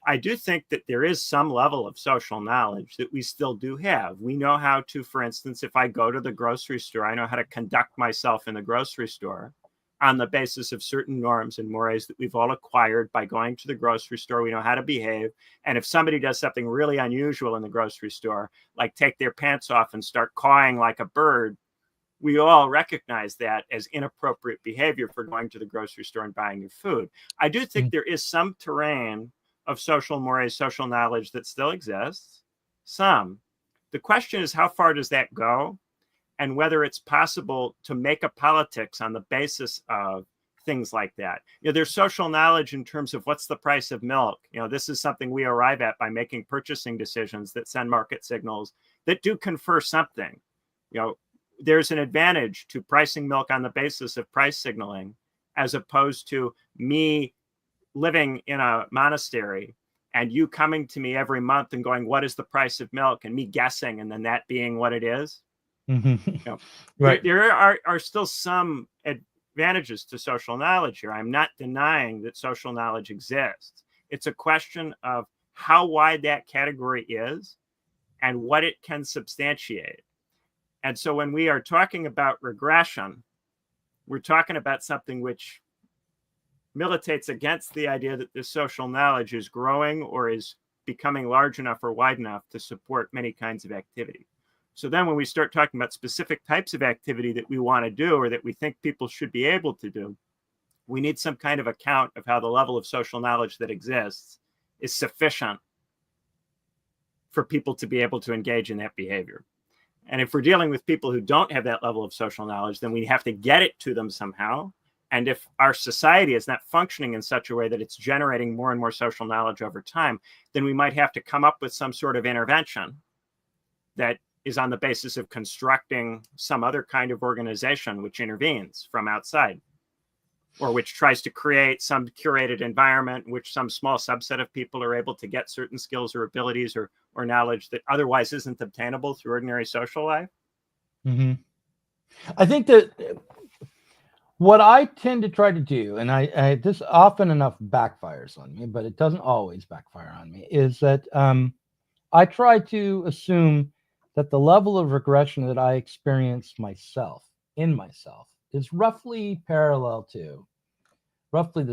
I do think that there is some level of social knowledge that we still do have. We know how to, for instance, if I go to the grocery store, I know how to conduct myself in the grocery store on the basis of certain norms and mores that we've all acquired by going to the grocery store. We know how to behave. And if somebody does something really unusual in the grocery store, like take their pants off and start cawing like a bird, we all recognize that as inappropriate behavior for going to the grocery store and buying your food. I do think there is some terrain of social mores, social knowledge that still exists. Some. The question is, how far does that go? And whether it's possible to make a politics on the basis of things like that. There's social knowledge in terms of what's the price of milk. This is something we arrive at by making purchasing decisions that send market signals that do confer something. There's an advantage to pricing milk on the basis of price signaling, as opposed to me living in a monastery and you coming to me every month and going, what is the price of milk? And me guessing, and then that being what it is. Right. There are still some advantages to social knowledge here. I'm not denying that social knowledge exists. It's a question of how wide that category is and what it can substantiate. And so when we are talking about regression, we're talking about something which militates against the idea that this social knowledge is growing or is becoming large enough or wide enough to support many kinds of activity. So then when we start talking about specific types of activity that we want to do or that we think people should be able to do, We need some kind of account of how the level of social knowledge that exists is sufficient for people to be able to engage in that behavior. And if we're dealing with people who don't have that level of social knowledge, then we have to get it to them somehow. And if our society is not functioning in such a way that it's generating more and more social knowledge over time, then we might have to come up with some sort of intervention that is on the basis of constructing some other kind of organization which intervenes from outside, or which tries to create some curated environment in which some small subset of people are able to get certain skills or abilities or knowledge that otherwise isn't obtainable through ordinary social life. Mm-hmm. I think that what I tend to try to do, and I this often enough backfires on me, but it doesn't always backfire on me, is that I try to assume that the level of regression that I experience myself is roughly the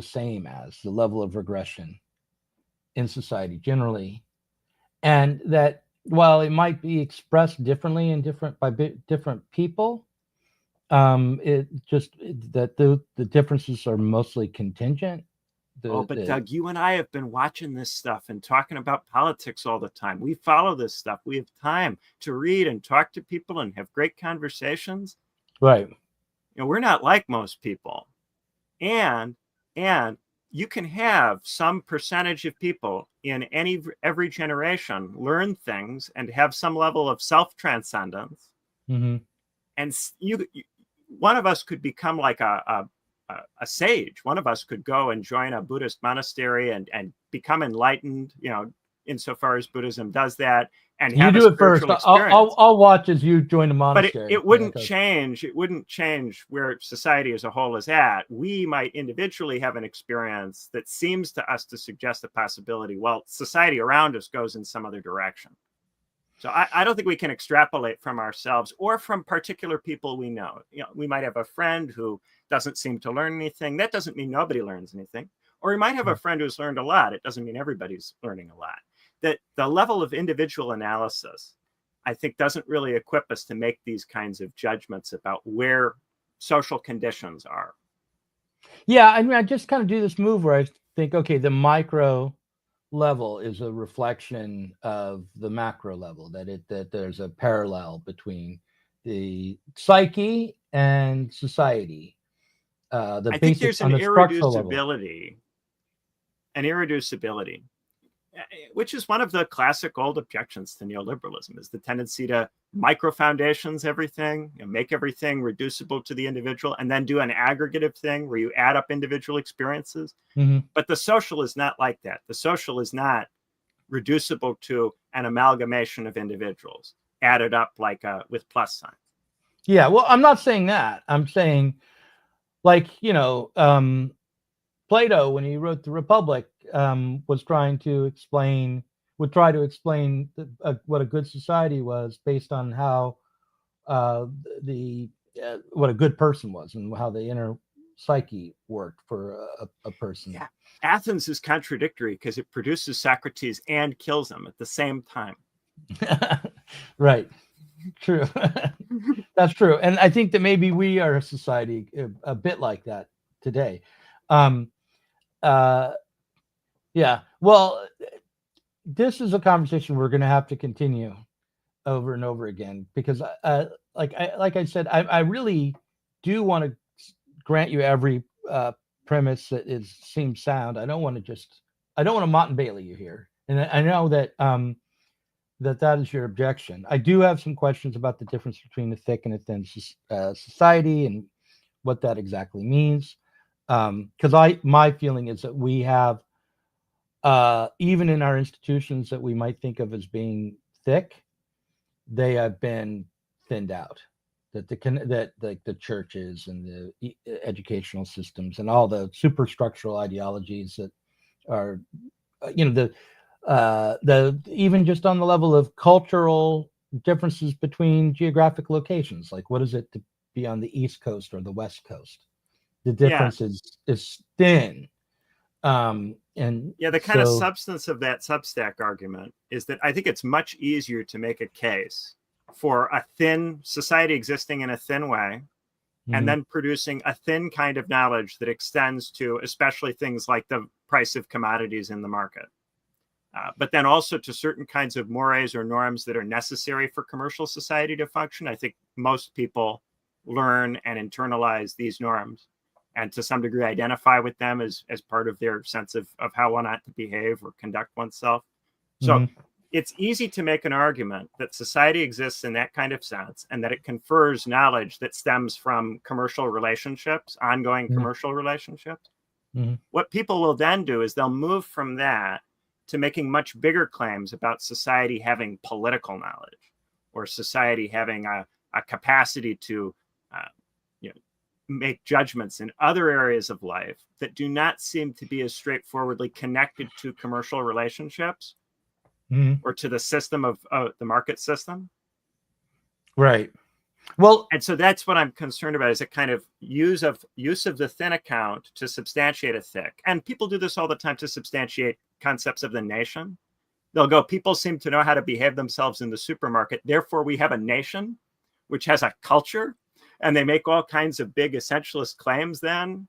same as the level of regression in society generally. And that while it might be expressed differently in by different people, the differences are mostly contingent. Doug, you and I have been watching this stuff and talking about politics all the time. We follow this stuff. We have time to read and talk to people and have great conversations. Right. We're not like most people. And you can have some percentage of people in every generation learn things and have some level of self-transcendence. Mm-hmm. And one of us could become like a sage. One of us could go and join a Buddhist monastery and become enlightened, insofar as Buddhism does that. And you do it first. I'll watch as you join the monastery. But it wouldn't change. It wouldn't change where society as a whole is at. We might individually have an experience that seems to us to suggest a possibility. Well, society around us goes in some other direction. So I don't think we can extrapolate from ourselves or from particular people we know. We might have a friend who doesn't seem to learn anything. That doesn't mean nobody learns anything. Or we might have a friend who's learned a lot. It doesn't mean everybody's learning a lot. That the level of individual analysis, I think, doesn't really equip us to make these kinds of judgments about where social conditions are. Yeah, I mean, I just kind of do this move where I think, okay, the micro level is a reflection of the macro level, that there's a parallel between the psyche and society. I think there's an irreducibility, which is one of the classic old objections to neoliberalism, is the tendency to micro-foundations everything, make everything reducible to the individual, and then do an aggregative thing where you add up individual experiences. Mm-hmm. But the social is not like that. The social is not reducible to an amalgamation of individuals added up with plus signs. Yeah, well, I'm not saying that. I'm saying, Plato, when he wrote the Republic, would try to explain what a good society was based on how what a good person was and how the inner psyche worked for a person. Yeah. Athens is contradictory because it produces Socrates and kills him at the same time. Right. True. That's true. And I think that maybe we are a society a bit like that today. Yeah. Well, this is a conversation we're going to have to continue over and over again, because like I said, I really do want to grant you every premise that seems sound. I don't want to Mott and Bailey you here. And I know that that is your objection. I do have some questions about the difference between a thick and a thin society and what that exactly means. Because my feeling is that we have, even in our institutions that we might think of as being thick, they have been thinned out. That the churches and the educational systems and all the superstructural ideologies that are, the even just on the level of cultural differences between geographic locations, like what is it to be on the East Coast or the West Coast? The difference is thin. And the kind of substance of that Substack argument is that I think it's much easier to make a case for a thin society existing in a thin way and then producing a thin kind of knowledge that extends to especially things like the price of commodities in the market. But then also to certain kinds of mores or norms that are necessary for commercial society to function. I think most people learn and internalize these norms and to some degree identify with them as part of their sense of how one ought to behave or conduct oneself. So it's easy to make an argument that society exists in that kind of sense and that it confers knowledge that stems from commercial relationships, ongoing commercial relationships. What people will then do is they'll move from that to making much bigger claims about society having political knowledge or society having a capacity to make judgments in other areas of life that do not seem to be as straightforwardly connected to commercial relationships or to the system of the market system. Right. Well, and so that's what I'm concerned about, is a kind of use of the thin account to substantiate a thick. And people do this all the time to substantiate concepts of the nation. They'll go, people seem to know how to behave themselves in the supermarket, therefore we have a nation which has a culture, and they make all kinds of big essentialist claims then.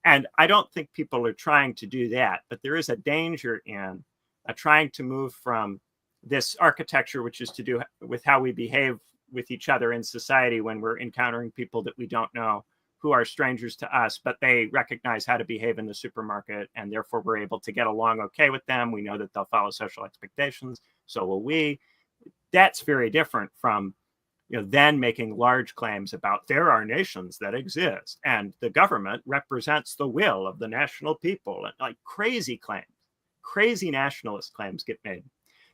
And I don't think people are trying to do that, but there is a danger in trying to move from this architecture, which is to do with how we behave with each other in society when we're encountering people that we don't know, who are strangers to us, but they recognize how to behave in the supermarket, and therefore we're able to get along okay with them. We know that they'll follow social expectations, so will we. That's very different from then making large claims about there are nations that exist and the government represents the will of the national people, and like crazy claims, crazy nationalist claims get made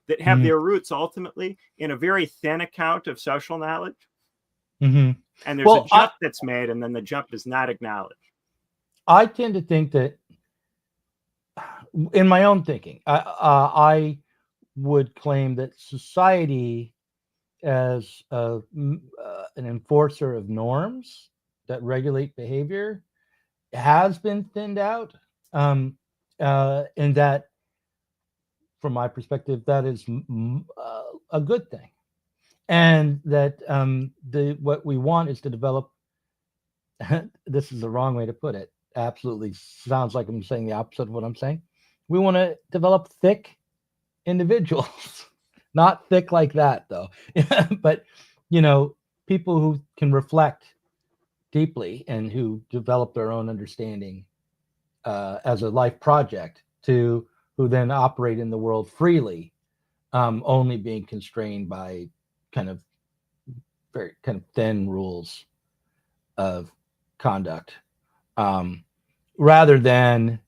that have their roots ultimately in a very thin account of social knowledge. And there's a jump that's made, and then the jump is not acknowledged. I tend to think that in my own thinking, I would claim that society as an enforcer of norms that regulate behavior has been thinned out, and that from my perspective that is a good thing, and that what we want is to develop this is the wrong way to put it, absolutely sounds like I'm saying the opposite of what I'm saying. We want to develop thick individuals. Not thick like that, though, but people who can reflect deeply and who develop their own understanding as a life project, who then operate in the world freely, only being constrained by very thin rules of conduct, rather than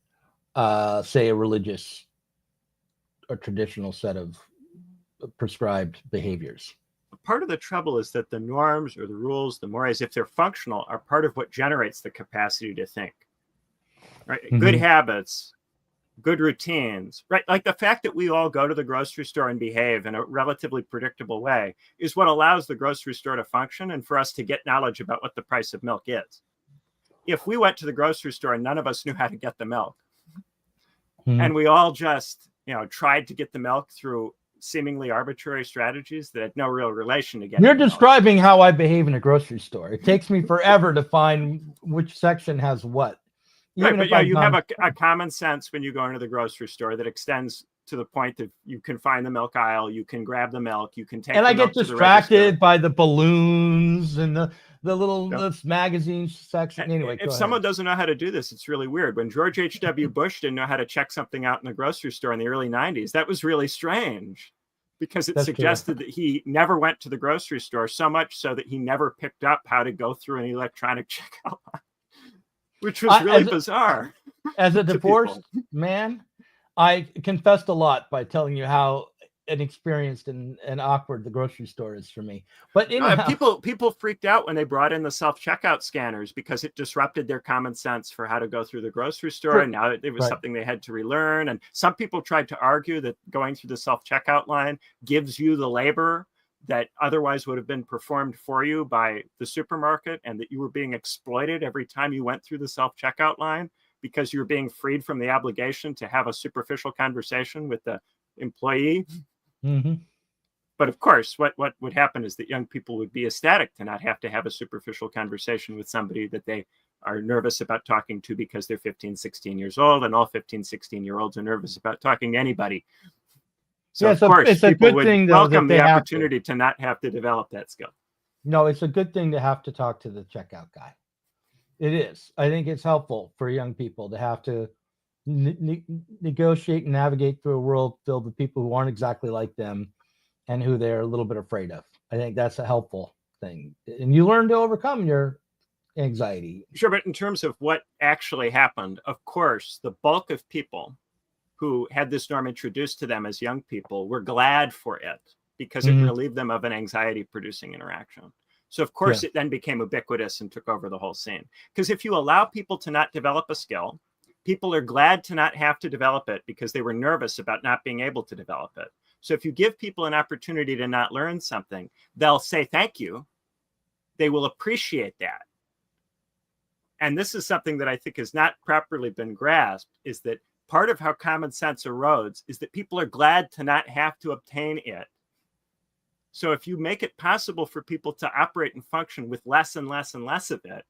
say a religious or traditional set of prescribed behaviors. Part of the trouble is that the norms or the rules, the mores, if they're functional, are part of what generates the capacity to think. Right? Good habits, good routines, right? Like the fact that we all go to the grocery store and behave in a relatively predictable way is what allows the grocery store to function and for us to get knowledge about what the price of milk is. If we went to the grocery store and none of us knew how to get the milk, and we all just, tried to get the milk through seemingly arbitrary strategies that had no real relation to getting. You're describing how I behave in a grocery store. It takes me forever to find which section has what. Right, but you have a common sense when you go into the grocery store that extends to the point that you can find the milk aisle, you can grab the milk, you can take. And I get distracted by the balloons and the little magazine section. Anyway, if someone doesn't know how to do this, it's really weird. When George H.W. Bush didn't know how to check something out in the grocery store in the early 90s, that was really strange, because it suggested that he never went to the grocery store, so much so that he never picked up how to go through an electronic checkout line, which was really bizarre. As a divorced man, I confessed a lot by telling you how inexperienced and awkward the grocery store is for me. But people freaked out when they brought in the self-checkout scanners because it disrupted their common sense for how to go through the grocery store. And now it was something they had to relearn. And some people tried to argue that going through the self-checkout line gives you the labor that otherwise would have been performed for you by the supermarket, and that you were being exploited every time you went through the self-checkout line because you're being freed from the obligation to have a superficial conversation with the employee. And But of course, what would happen is that young people would be ecstatic to not have to have a superficial conversation with somebody that they are nervous about talking to because they're 15, 16 years old, and all 15, 16-year-olds are nervous about talking to anybody. So Yeah, of so course, it's a people good would thing, though, that welcome they the have to. opportunity to not have to develop that skill. No, it's a good thing to have to talk to the checkout guy. It is. I think it's helpful for young people to have to negotiate and navigate through a world filled with people who aren't exactly like them and who they're a little bit afraid of. I think that's a helpful thing. And you learn to overcome your anxiety. Sure, but in terms of what actually happened, of course, the bulk of people who had this norm introduced to them as young people were glad for it because it relieved them of an anxiety-producing interaction. So, of course, it then became ubiquitous and took over the whole scene. Because if you allow people to not develop a skill, people are glad to not have to develop it because they were nervous about not being able to develop it. So if you give people an opportunity to not learn something, they'll say thank you. They will appreciate that. And this is something that I think has not properly been grasped, is that part of how common sense erodes is that people are glad to not have to obtain it. So if you make it possible for people to operate and function with less and less and less of it,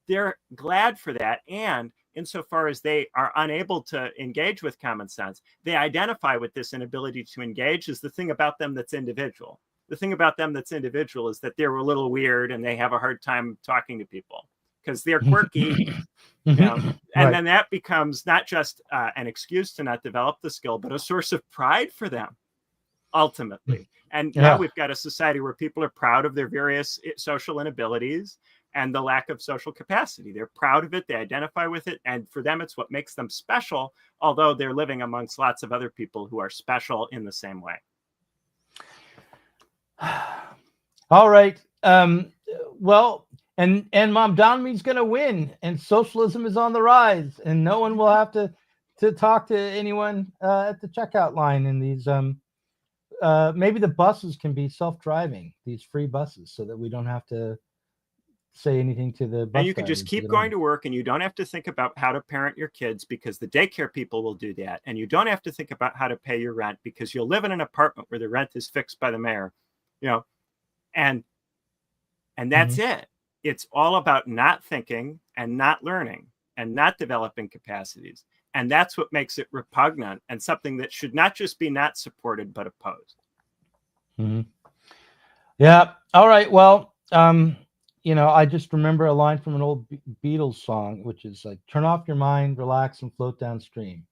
they're glad for that. And insofar as they are unable to engage with common sense, they identify with this inability to engage as the thing about them that's individual. The thing about them that's individual is that they're a little weird and they have a hard time talking to people because they're quirky. And then that becomes not just an excuse to not develop the skill, but a source of pride for them, ultimately. And now we've got a society where people are proud of their various social inabilities and the lack of social capacity. They're proud of it. They identify with it. And for them, it's what makes them special, although they're living amongst lots of other people who are special in the same way. All right. Well, and Mamdani's going to win, and socialism is on the rise, and no one will have to talk to anyone at the checkout line in these. Maybe the buses can be self-driving, these free buses, so that we don't have to say anything to the bus. And you can just keep going to work, and you don't have to think about how to parent your kids because the daycare people will do that. And you don't have to think about how to pay your rent because you'll live in an apartment where the rent is fixed by the mayor, and that's it. It's all about not thinking and not learning and not developing capacities. And that's what makes it repugnant and something that should not just be not supported, but opposed. Yeah. All right. Well, I just remember a line from an old Beatles song, which is like, turn off your mind, relax, and float downstream.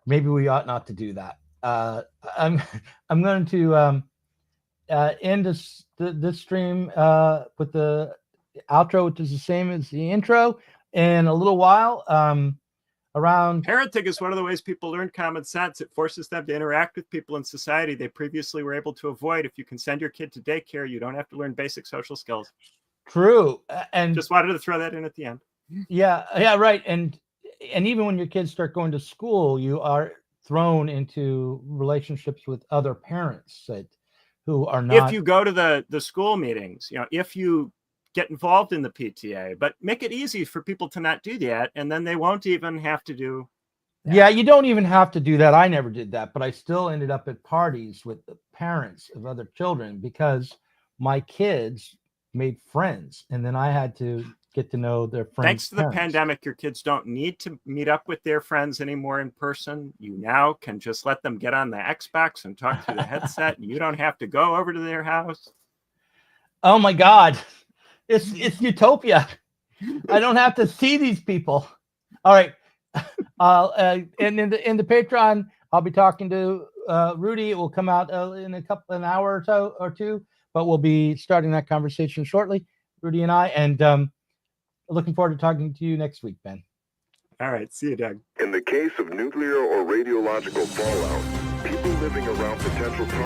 Maybe we ought not to do that. I'm going to end this stream with the outro, which is the same as the intro, in a little while. Around parenting is one of the ways people learn common sense. It forces them to interact with people in society they previously were able to avoid. If you can send your kid to daycare, you don't have to learn basic social skills. True. And just wanted to throw that in at the end. Yeah, right. And even when your kids start going to school, you are thrown into relationships with other parents who are not. If you go to the school meetings, if you get involved in the PTA, but make it easy for people to not do that, and then they won't even have to do that. Yeah, you don't even have to do that. I never did that, but I still ended up at parties with the parents of other children because my kids made friends, and then I had to get to know their friends. Thanks to the pandemic, your kids don't need to meet up with their friends anymore in person. You now can just let them get on the Xbox and talk through the headset, and you don't have to go over to their house. Oh my God. It's utopia. I don't have to see these people. All right. And in the Patreon, I'll be talking to Rudy. It will come out in an hour or two, but we'll be starting that conversation shortly, Rudy and I. And looking forward to talking to you next week, Ben. All right. See you, Doug. In the case of nuclear or radiological fallout, people living around potential